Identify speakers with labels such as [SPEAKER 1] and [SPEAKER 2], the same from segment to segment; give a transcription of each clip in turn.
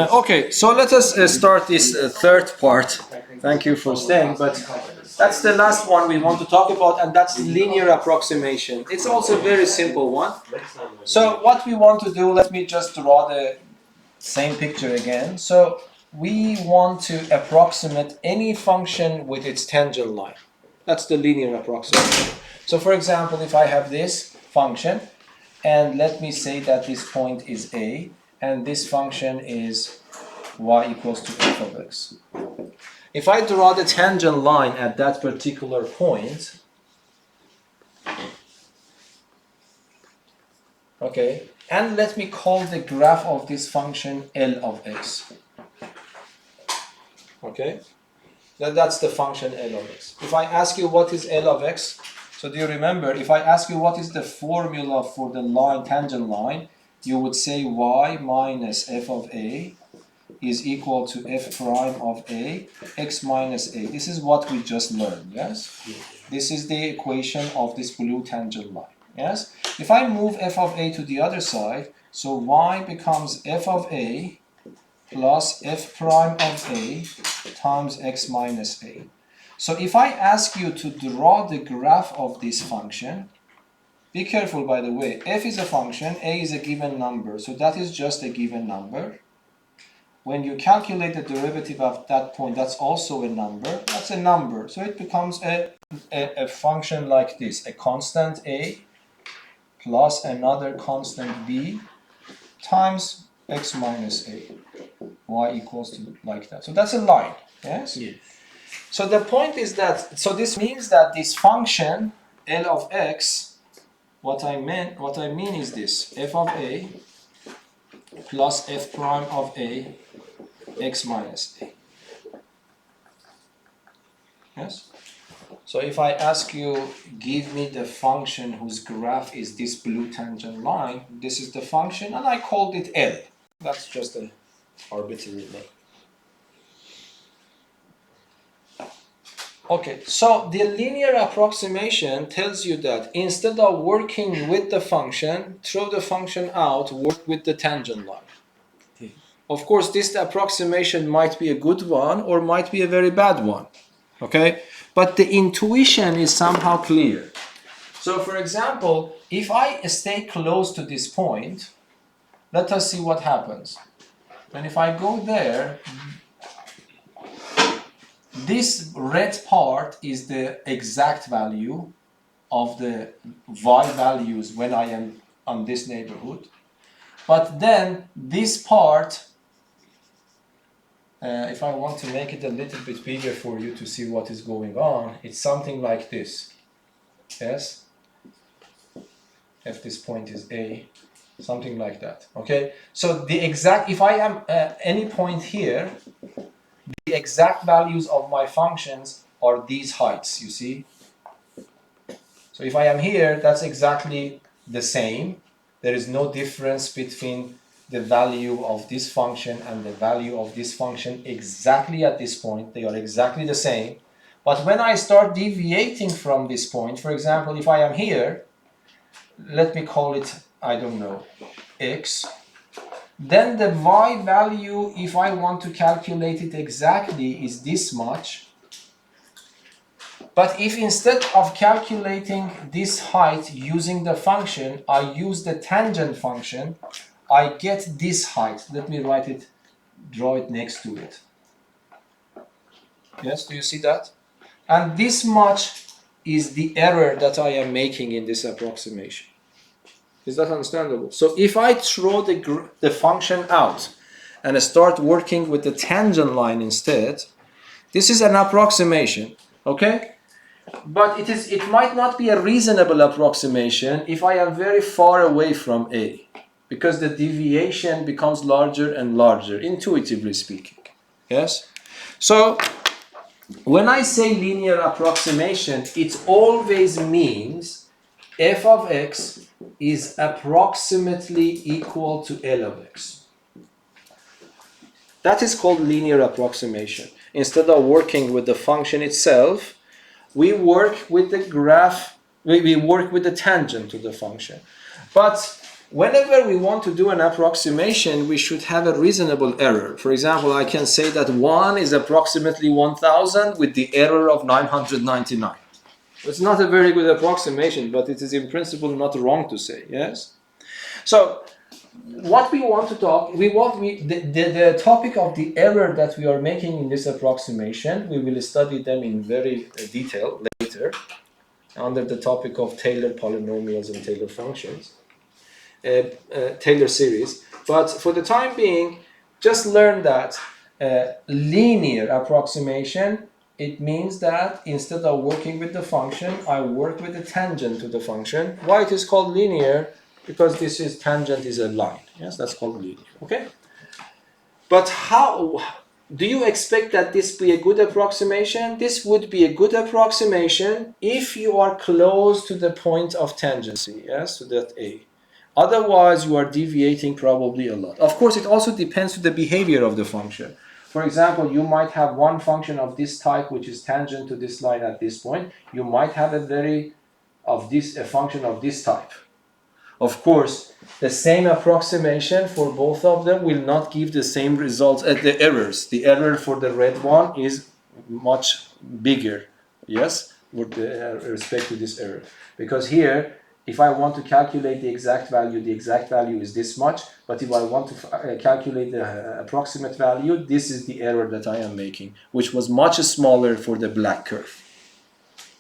[SPEAKER 1] Okay, so let us start this third part. Thank you for staying, but that's the last one we want to talk about, and that's linear approximation. It's also a very simple one. So what we want to do, let me just draw the same picture again. So we want to approximate any function with its tangent line. That's the linear approximation. So for example, if I have this function, and let me say that this point is a, and this function is y equals to f of x. If I draw the tangent line at that particular point, okay, and let me call the graph of this function L of x. Okay, that's the function L of x. If I ask you what is L of x, so do you remember, if I ask you what is the formula for the line, tangent line, you would say y minus f of a is equal to f prime of a, x minus a. This is what we just learned, yes? This is the equation of this blue tangent line, yes? If I move f of a to the other side, so y becomes f of a plus f prime of a times x minus a. So if I ask you to draw the graph of this function, be careful by the way, f is a function, a is a given number, so that is just a given number. When you calculate the derivative of that point, that's also a number, that's a number. So it becomes a function like this, a constant a plus another constant b times x minus a, y equals to like that. So that's a line, yes? Yes. So the point is that, so this means that this function L of x, what I mean is this, f of a plus f prime of a, x minus a. Yes? So if I ask you, give me the function whose graph is this blue tangent line, this is the function, and I called it L. That's just an arbitrary name. Okay, so the linear approximation tells you that instead of working with the function, throw the function out, work with the tangent line. Of course, this approximation might be a good one or might be a very bad one, okay? But the intuition is somehow clear. So for example, if I stay close to this point, let us see what happens. And if I go there, this red part is the exact value of the y values when I am on this neighborhood. But then this part, if I want to make it a little bit bigger for you to see what is going on, it's something like this. Yes? If this point is A, something like that. Okay? So the exact, if I am any point here, the exact values of my functions are these heights, you see? So if I am here, that's exactly the same. There is no difference between the value of this function and the value of this function exactly at this point. They are exactly the same. But when I start deviating from this point, for example, if I am here, let me call it, I don't know, x, then the y value, if I want to calculate it exactly, is this much. But if instead of calculating this height using the function, I use the tangent function, I get this height. Let me write it, draw it next to it. Yes, do you see that? And this much is the error that I am making in this approximation. Is that understandable? So if I throw the function out and start working with the tangent line instead, this is an approximation, okay? But it might not be a reasonable approximation if I am very far away from A, because the deviation becomes larger and larger, intuitively speaking. Yes? So when I say linear approximation, it always means f of x is approximately equal to L of x. That is called linear approximation. Instead of working with the function itself, we work with the graph, we work with the tangent to the function. But whenever we want to do an approximation, we should have a reasonable error. For example, I can say that 1 is approximately 1000 with the error of 999. It's not a very good approximation, but it is in principle not wrong to say, yes? So, what we want to talk, the topic of the error that we are making in this approximation, we will study them in very detail later, under the topic of Taylor polynomials and Taylor functions, Taylor series. But for the time being, just learn that linear approximation, it means that instead of working with the function, I work with the tangent to the function. Why it is called linear? Because this is tangent is a line. Yes, that's called linear. Okay? But how do you expect that this be a good approximation? This would be a good approximation if you are close to the point of tangency, yes, to that A. Otherwise, you are deviating probably a lot. Of course, it also depends on the behavior of the function. For example, you might have one function of this type which is tangent to this line at this point. You might have a function of this type. Of course, the same approximation for both of them will not give the same results at the errors. The error for the red one is much bigger, yes, with respect to this error. Because here, if I want to calculate the exact value is this much. But if I want to calculate the approximate value, this is the error that I am making, which was much smaller for the black curve.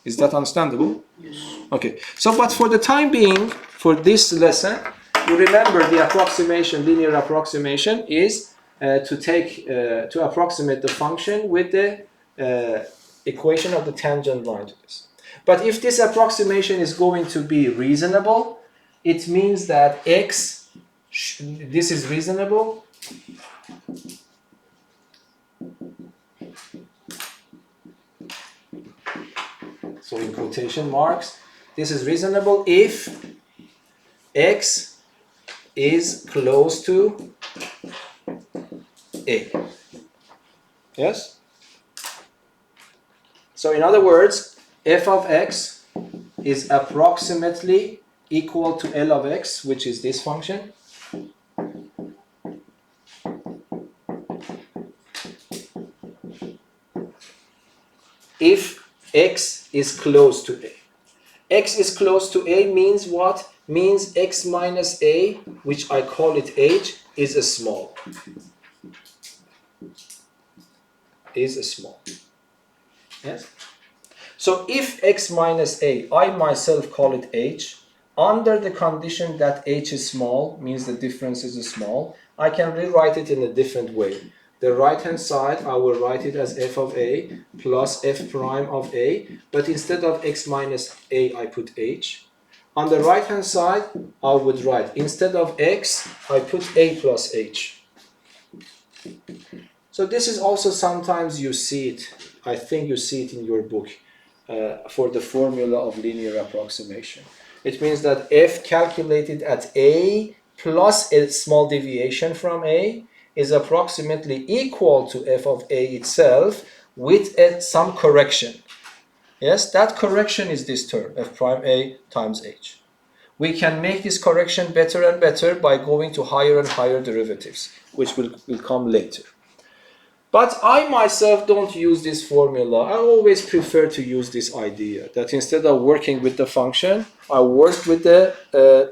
[SPEAKER 1] Is that understandable? Yes. Okay. So, but for the time being, for this lesson, you remember the approximation, linear approximation, is to approximate the function with the equation of the tangent line to this. But if this approximation is going to be reasonable, it means that x, this is reasonable. So in quotation marks, this is reasonable if x is close to A. Yes? So in other words, f of x is approximately equal to L of x, which is this function. If x is close to A. X is close to A means what? Means x minus A, which I call it h, is a small. Is a small. Yes? So if x minus A, I myself call it h, under the condition that h is small, means the difference is small, I can rewrite it in a different way. The right hand side, I will write it as f of A plus f prime of A, but instead of x minus A, I put h. On the right hand side, I would write, instead of x, I put A plus h. So this is also sometimes you see it, I think you see it in your book, for the formula of linear approximation. It means that f calculated at A plus a small deviation from A is approximately equal to f of A itself with some correction. Yes, that correction is this term, f prime A times h. We can make this correction better and better by going to higher and higher derivatives, which will come later. But I myself don't use this formula. I always prefer to use this idea that instead of working with the function, I work with the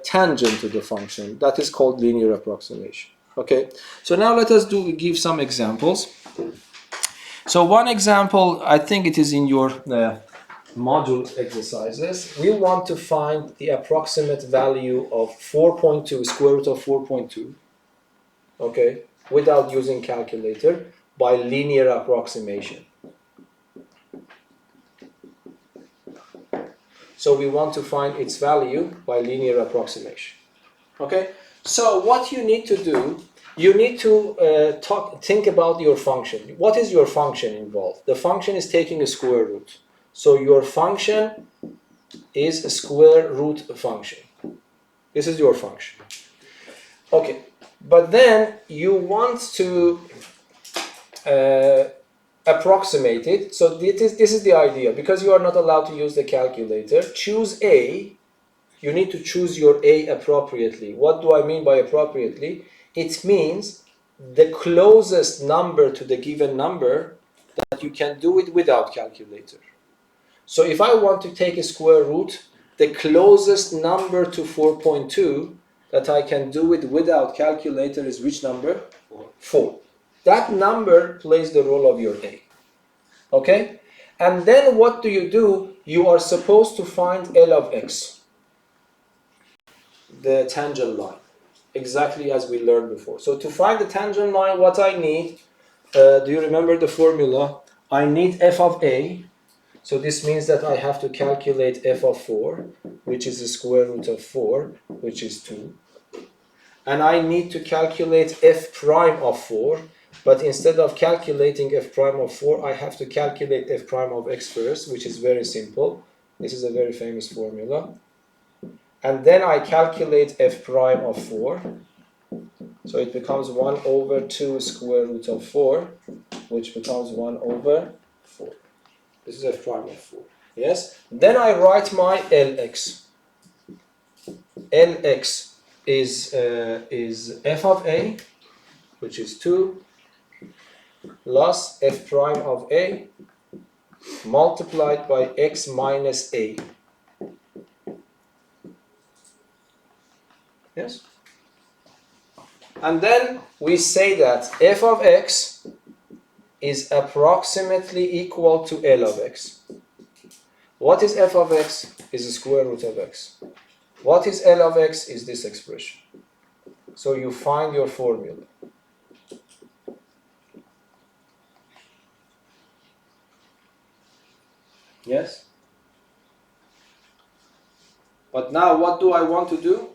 [SPEAKER 1] tangent to the function. That is called linear approximation. Okay, so now let us give some examples. So one example, I think it is in your module exercises. We want to find the approximate value of 4.2, square root of 4.2, okay, without using calculator, by linear approximation. So we want to find its value by linear approximation. Okay? So what you need to do, you need to think about your function. What is your function involved? The function is taking a square root. So your function is a square root function. This is your function. Okay, but then you want to approximate it. So this is the idea. Because you are not allowed to use the calculator, choose A you need to choose your A appropriately. What do I mean by appropriately? It means the closest number to the given number that you can do it without calculator. So if I want to take a square root, the closest number to 4.2 that I can do it without calculator is which number? 4. That number plays the role of your A. Okay? And then what do? You are supposed to find L of x, the tangent line, exactly as we learned before. So to find the tangent line, what I need, do you remember the formula? I need f of a. So this means that I have to calculate f of 4, which is the square root of 4, which is 2. And I need to calculate f prime of 4, but instead of calculating f prime of 4, I have to calculate f prime of x first, which is very simple. This is a very famous formula. And then I calculate f prime of 4. So it becomes 1 over 2 square root of 4, which becomes 1 over 4. This is f prime of 4. Yes? Then I write my Lx. Lx is f of a, which is 2, plus f prime of a multiplied by x minus a. Yes? And then we say that f of x is approximately equal to L of x. What is f of x? Is the square root of x. What is L of x? Is this expression. So you find your formula. Yes? But now what do I want to do?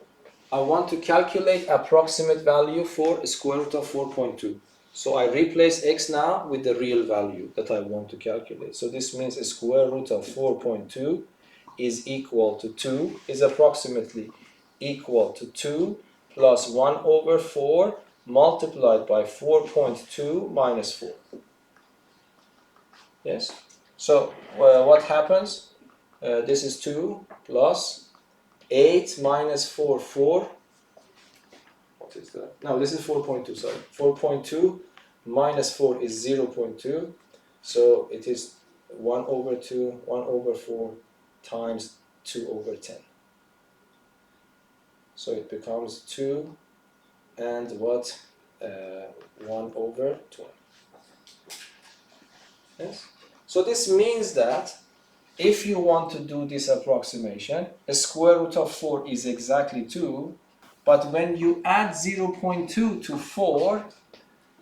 [SPEAKER 1] I want to calculate approximate value for a square root of 4.2. So I replace x now with the real value that I want to calculate. So this means a square root of 4.2 is equal to 2, is approximately equal to 2 plus 1 over 4 multiplied by 4.2 minus 4. Yes? So what happens? This is 2 plus 8 minus 4, 4. What is that? No, this is 4.2, sorry. 4.2 minus 4 is 0.2. So it is 1 over 2, 1 over 4 times 2 over 10. So it becomes 2 and what? 1 over 12. Yes? So this means that if you want to do this approximation, a square root of 4 is exactly 2, but when you add 0.2 to 4,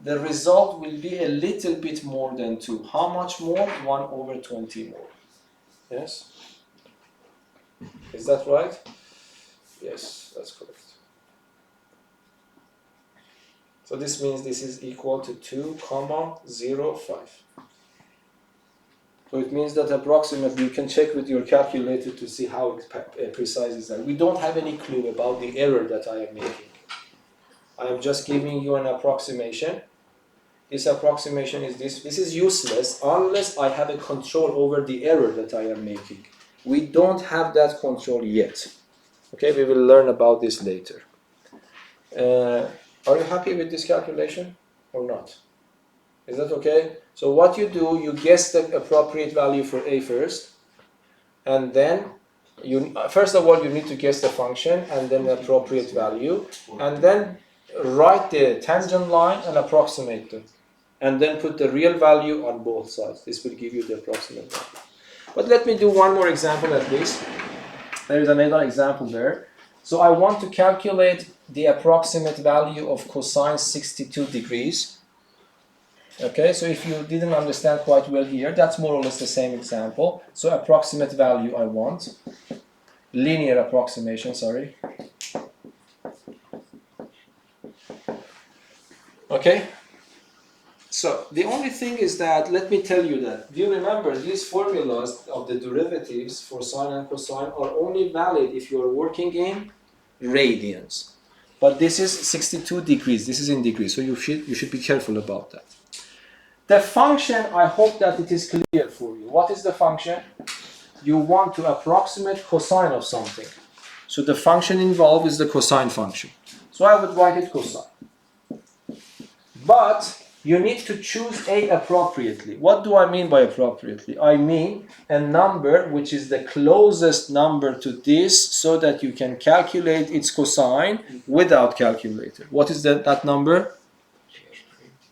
[SPEAKER 1] the result will be a little bit more than 2. How much more? 1 over 20 more. Yes? Is that right? Yes, that's correct. So this means this is equal to 2,05. So it means that approximately, you can check with your calculator to see how precise is that. We don't have any clue about the error that I am making. I am just giving you an approximation. This approximation is this. This is useless unless I have a control over the error that I am making. We don't have that control yet. Okay, we will learn about this later. Are you happy with this calculation or not? Is that okay? So what you do, you guess the appropriate value for a first, and then first of all you need to guess the function and then the appropriate value, and then write the tangent line and approximate them, and then put the real value on both sides. This will give you the approximate value. But let me do one more example at least. There is another example there. So I want to calculate the approximate value of cosine 62 degrees. Okay, so if you didn't understand quite well here, that's more or less the same example. So approximate value I want. Linear approximation, sorry. Okay? So the only thing is that, let me tell you that, do you remember these formulas of the derivatives for sine and cosine are only valid if you are working in radians. But this is 62 degrees, this is in degrees, so you should be careful about that. The function, I hope that it is clear for you. What is the function? You want to approximate cosine of something. So the function involved is the cosine function. So I would write it cosine. But you need to choose A appropriately. What do I mean by appropriately? I mean a number which is the closest number to this so that you can calculate its cosine without calculator. What is that number?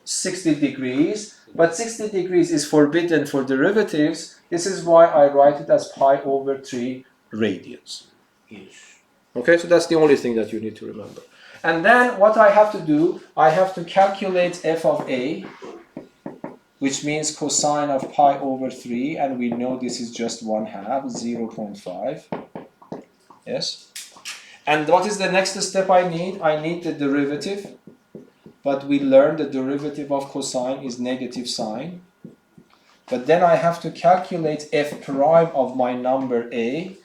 [SPEAKER 1] 60 degrees. But 60 degrees is forbidden for derivatives. This is why I write it as pi over 3 radians. Okay, so that's the only thing that you need to remember. And then what I have to do, I have to calculate f of a, which means cosine of pi over 3, and we know this is just 1/2, 0.5. Yes? And what is the next step I need? I need the derivative, but we learned the derivative of cosine is negative sine. But then I have to calculate f prime of my number a,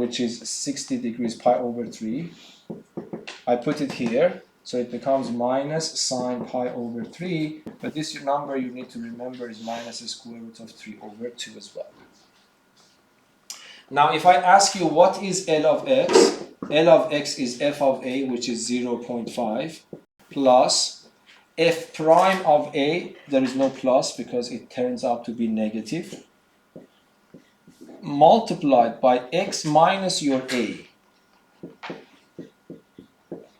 [SPEAKER 1] which is 60 degrees pi over 3. I put it here, so it becomes minus sine pi over 3, but this number you need to remember is minus the square root of 3 over 2 as well. Now if I ask you what is L of x, L of x is f of a, which is 0.5, plus f prime of a, there is no plus because it turns out to be negative, multiplied by x minus your a.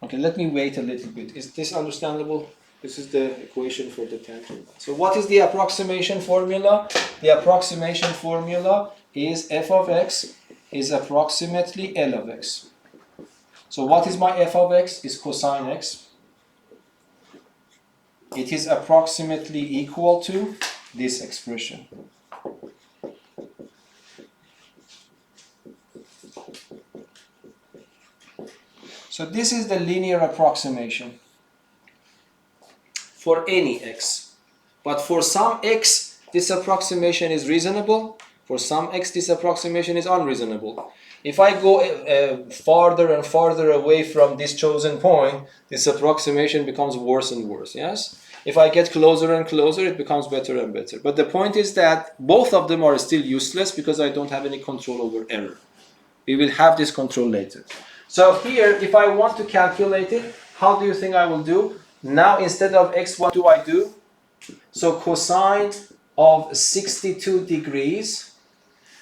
[SPEAKER 1] Okay, let me wait a little bit. Is this understandable? This is the equation for the tangent. So what is the approximation formula? The approximation formula is f of x is approximately L of x. So what is my f of x? Is cosine x. It is approximately equal to this expression. So this is the linear approximation for any x. But for some x, this approximation is reasonable. For some x, this approximation is unreasonable. If I go farther and farther away from this chosen point, this approximation becomes worse and worse, yes? If I get closer and closer, it becomes better and better. But the point is that both of them are still useless because I don't have any control over error. We will have this control later. So here, if I want to calculate it, how do you think I will do? Now, instead of x, what do I do? So cosine of 62 degrees.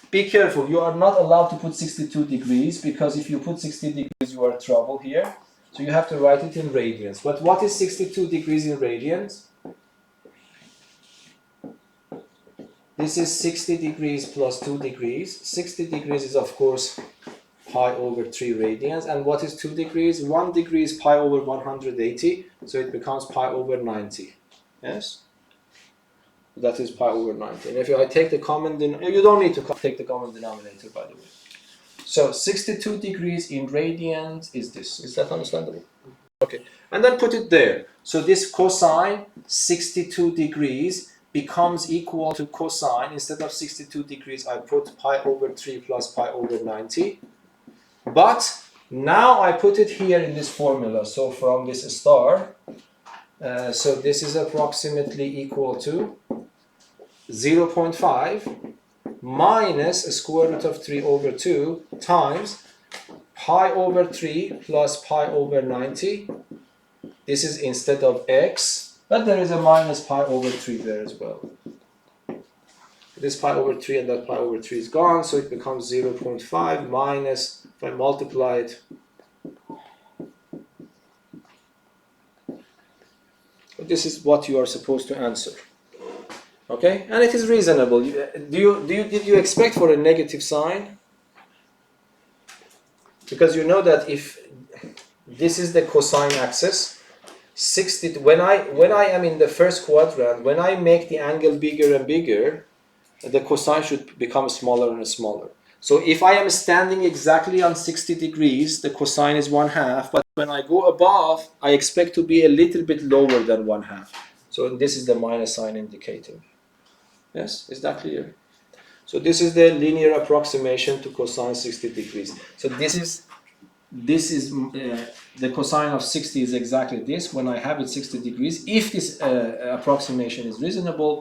[SPEAKER 1] Be careful, you are not allowed to put 62 degrees because if you put 60 degrees, you are in trouble here. So you have to write it in radians. But what is 62 degrees in radians? This is 60 degrees plus 2 degrees. 60 degrees is, of course, pi over 3 radians. And what is 2 degrees? 1 degree is pi over 180, so it becomes pi over 90. Yes? That is pi over 90. And if I take the common denominator, you don't need to take the common denominator, by the way. So 62 degrees in radians is this. Is that understandable? Okay. And then put it there. So this cosine 62 degrees becomes equal to cosine. Instead of 62 degrees, I put pi over 3 plus pi over 90. But now I put it here in this formula. So from this star, so this is approximately equal to 0.5 minus a square root of 3 over 2 times pi over 3 plus pi over 90. This is instead of x, but there is a minus pi over 3 there as well. This pi over 3 and that pi over 3 is gone, so it becomes 0.5 minus, if I multiply it, this is what you are supposed to answer. Okay, and it is reasonable. Did you expect for a negative sign? Because you know that if this is the cosine axis, 60. When I am in the first quadrant, when I make the angle bigger and bigger, the cosine should become smaller and smaller. So if I am standing exactly on 60 degrees, the cosine is 1/2. But when I go above, I expect to be a little bit lower than 1/2. So this is the minus sign indicating. Yes, is that clear? So this is the linear approximation to cosine 60 degrees. So this is the cosine of 60 is exactly this. When I have it 60 degrees, if this approximation is reasonable,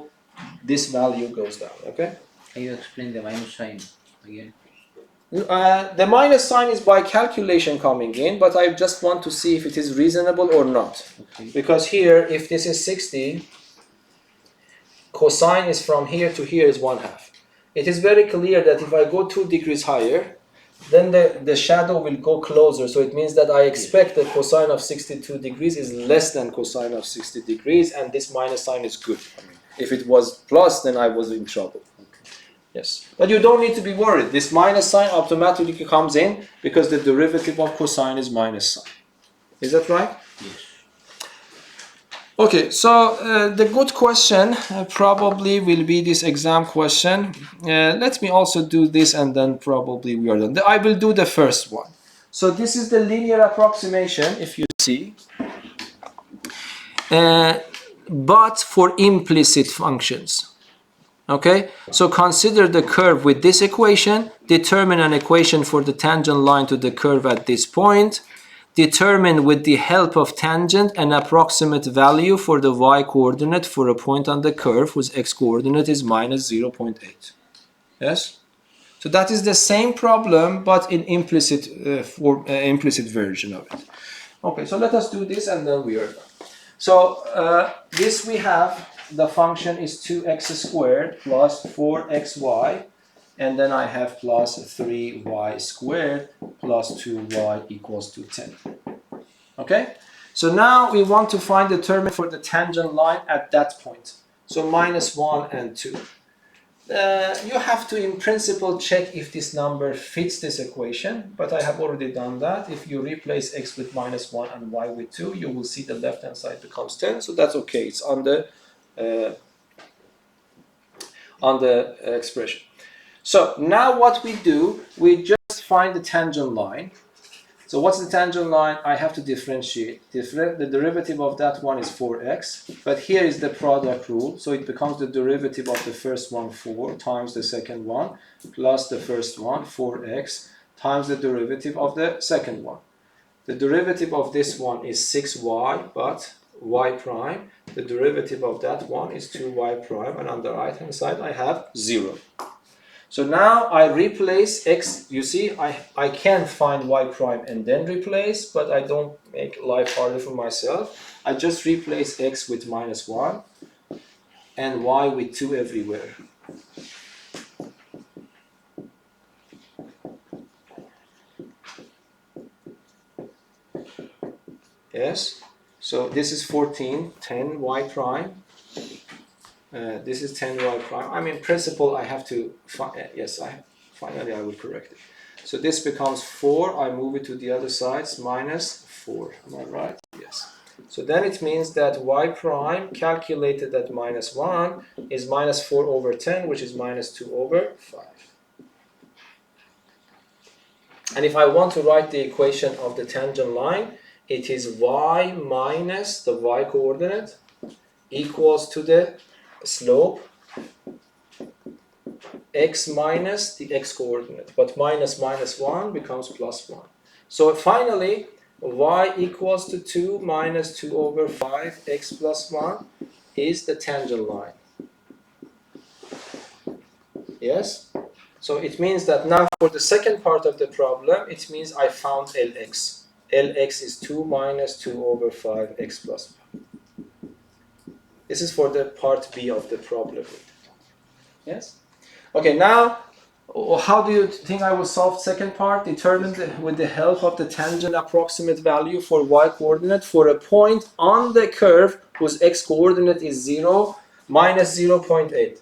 [SPEAKER 1] this value goes down. Okay?
[SPEAKER 2] Can you explain the minus sign again?
[SPEAKER 1] The minus sign is by calculation coming in, but I just want to see if it is reasonable or not.
[SPEAKER 2] Okay.
[SPEAKER 1] Because here, if this is 60, cosine is from here to here is 1/2. It is very clear that if I go 2 degrees higher, then the shadow will go closer. So it means that I expect the cosine of 62 degrees is less than cosine of 60 degrees, and this minus sign is good. If it was plus, then I was in trouble. Yes, but you don't need to be worried. This minus sign automatically comes in because the derivative of cosine is minus sign. Is that right?
[SPEAKER 2] Yes.
[SPEAKER 1] Okay, so the good question probably will be this exam question. Let me also do this and then probably we are done. I will do the first one. So this is the linear approximation, if you see. But for implicit functions. Okay, so consider the curve with this equation, determine an equation for the tangent line to the curve at this point, determine with the help of tangent an approximate value for the y-coordinate for a point on the curve whose x-coordinate is minus 0.8. Yes? So that is the same problem but in implicit version of it. Okay, so let us do this and then we are done. So this we have, the function is 2x squared plus 4xy, and then I have plus 3y squared plus 2y equals to 10. Okay? So now we want to find the term for the tangent line at that point. So minus 1 and 2. You have to, in principle, check if this number fits this equation, but I have already done that. If you replace x with minus 1 and y with 2, you will see the left-hand side becomes 10, so that's okay. It's on the expression. So now what we do, we just find the tangent line. So what's the tangent line? I have to differentiate. The derivative of that one is 4x, but here is the product rule, so it becomes the derivative of the first one 4 times the second one plus the first one 4x times the derivative of the second one. The derivative of this one is 6y, but y prime. The derivative of that one is 2y prime, and on the right hand side I have 0. So now I replace x. You see, I can find y prime and then replace, but I don't make life harder for myself. I just replace x with minus 1 and y with 2 everywhere. Yes, so this is 14, 10 y prime. This is 10y prime. I mean, in principle, I have to, finally I will correct it. So this becomes 4, I move it to the other side, it's minus 4, am I right? Yes. So then it means that y prime calculated at minus 1 is minus 4 over 10, which is minus 2 over 5. And if I want to write the equation of the tangent line, it is y minus the y coordinate equals to the slope x minus the x coordinate, but minus 1 becomes plus 1. So finally y equals to 2 minus 2 over 5 x plus 1 is the tangent line. Yes? So it means that now for the second part of the problem, it means I found Lx. Lx is 2 minus 2 over 5 x plus 1. This is for the part B of the problem. Yes? Okay, now, how do you think I will solve second part? Determine with the help of the tangent approximate value for y-coordinate for a point on the curve whose x-coordinate is 0 minus 0.8.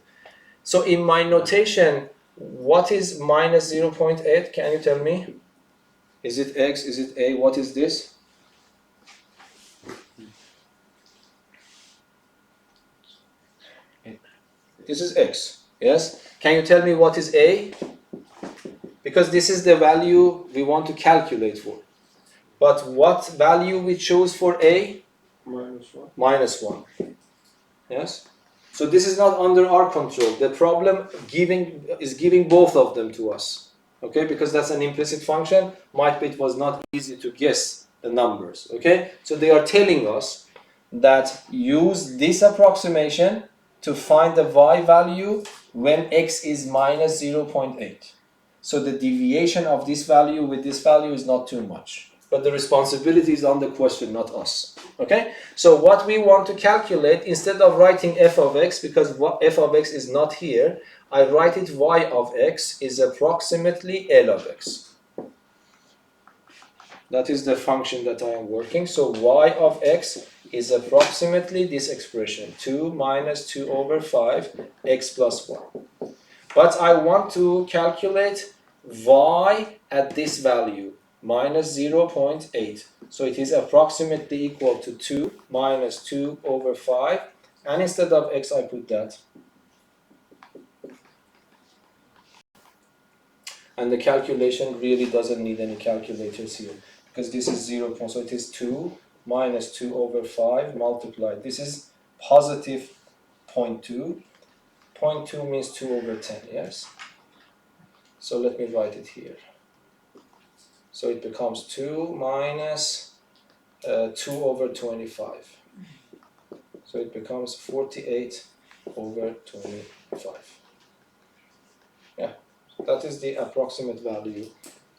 [SPEAKER 1] So in my notation, what is minus 0.8? Can you tell me? Is it x? Is it a? What is this? This is x, yes? Can you tell me what is a? Because this is the value we want to calculate for. But what value we choose for a?
[SPEAKER 2] Minus 1.
[SPEAKER 1] Minus 1. Yes? So this is not under our control. The problem is giving both of them to us. Okay? Because that's an implicit function. Might be it was not easy to guess the numbers. Okay? So they are telling us that use this approximation to find the y value when x is minus 0.8. So the deviation of this value with this value is not too much. But the responsibility is on the question, not us. Okay? So what we want to calculate, instead of writing f of x, because f of x is not here, I write it y of x is approximately L of x. That is the function that I am working. So y of x is approximately this expression, 2 minus 2 over 5 x plus 1. But I want to calculate y at this value, minus 0.8. So it is approximately equal to 2 minus 2 over 5. And instead of x, I put that. And the calculation really doesn't need any calculators here, because this is 0. So it is 2 minus 2 over 5 multiplied. This is positive 0.2. 0.2 means 2 over 10, yes? So let me write it here. So it becomes 2 minus 2 over 25. So it becomes 48 over 25. Yeah, so that is the approximate value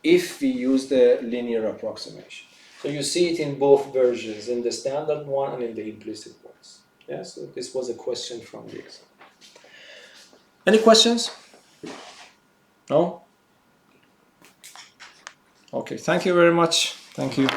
[SPEAKER 1] if we use the linear approximation. So you see it in both versions, in the standard one and in the implicit ones. Yeah, so this was a question from the exam. Any questions? No? Okay, thank you very much. Thank you.